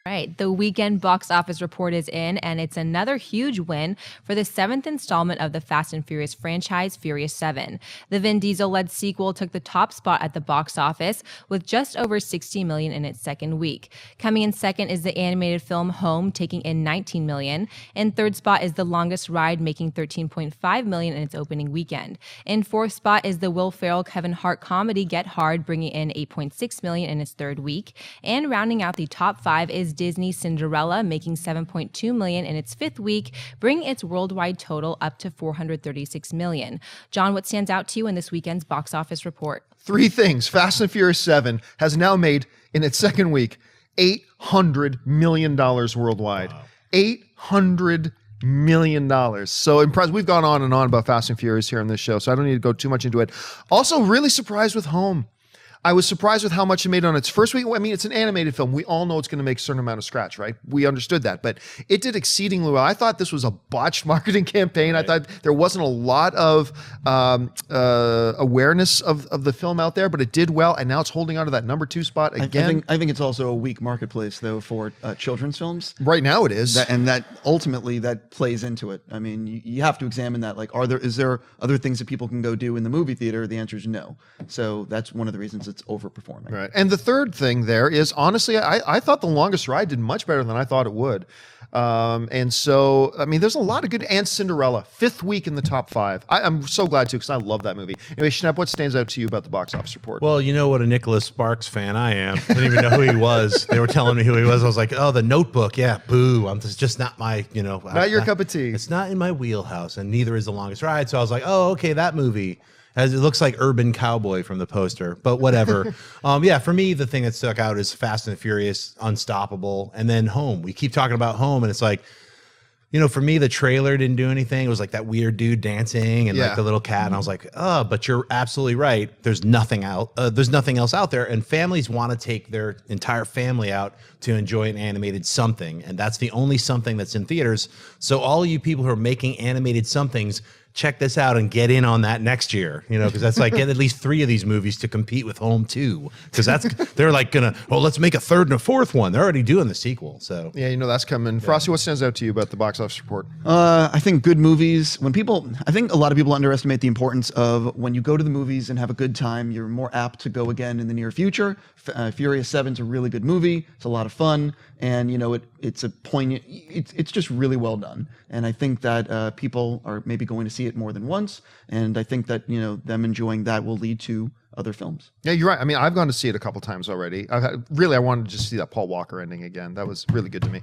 Right. The weekend box office report is in, and it's another huge win for the seventh installment of the Fast and Furious franchise, Furious 7. The Vin Diesel-led sequel took the top spot at the box office with just over $60 million in its second week. Coming in second is the animated film Home, taking in $19 million. In third spot is The Longest Ride, making $13.5 million in its opening weekend. In fourth spot is the Will Ferrell Kevin Hart comedy Get Hard, bringing in $8.6 million in its third week. And rounding out the top five is Disney's Cinderella, making $7.2 million in its fifth week, bringing its worldwide total up to $436 million. John, what stands out to you in this weekend's box office report? Three things. Fast and Furious 7 has now made, in its second week, $800 million worldwide. Wow. $800 million. So impressed. We've gone on and on about Fast and Furious here on this show, so I don't need to go too much into it. Also, really surprised with Home. I was surprised with how much it made on its first week. I mean, it's an animated film. We all know it's going to make a certain amount of scratch, right? We understood that, but it did exceedingly well. I thought this was a botched marketing campaign. Right. I thought there wasn't a lot of awareness of the film out there, but it did well, and now it's holding on to that number 2 spot again. I think it's also a weak marketplace, though, for children's films. Right now it is. And that ultimately that plays into it. I mean, you have to examine that. Like, is there other things that people can go do in the movie theater? The answer is no. So that's one of the reasons it's overperforming. Right. And the third thing there is, honestly, I thought The Longest Ride did much better than I thought it would. And so, I mean, there's a lot of good, and Cinderella, 5th week in the top 5. I'm so glad too, because I love that movie. Anyway, Schnepp, what stands out to you about the box office report? Well, you know what a Nicholas Sparks fan I am. I didn't even know who he was. They were telling me who he was. I was like, oh, The Notebook. Yeah, boo. It's just not my, Not your cup of tea. It's not in my wheelhouse, and neither is The Longest Ride. So I was like, oh, okay, that movie. As it looks like Urban Cowboy from the poster, but whatever. Yeah, for me, the thing that stuck out is Fast and Furious, Unstoppable, and then Home. We keep talking about Home, and it's like, for me, the trailer didn't do anything. It was like that weird dude dancing and like the little cat, and I was like, oh, but you're absolutely right. There's nothing out. There's nothing else out there, and families want to take their entire family out to enjoy an animated something, and that's the only something that's in theaters. So all you people who are making animated somethings, check this out and get in on that next year, because that's like get at least 3 of these movies to compete with Home 2, because they're like gonna, let's make a 3rd and a 4th one. They're already doing the sequel, so yeah, that's coming. Yeah. Frosty, what stands out to you about the box office report? I think good movies. I think a lot of people underestimate the importance of when you go to the movies and have a good time, you're more apt to go again in the near future. Furious 7's a really good movie. It's a lot of fun, and it's a poignant. It's just really well done, and I think that people are maybe going to see it more than once, and I think that them enjoying that will lead to other films. Yeah, you're right. I mean, I've gone to see it a couple times already. I wanted to just see that Paul Walker ending again. That was really good to me.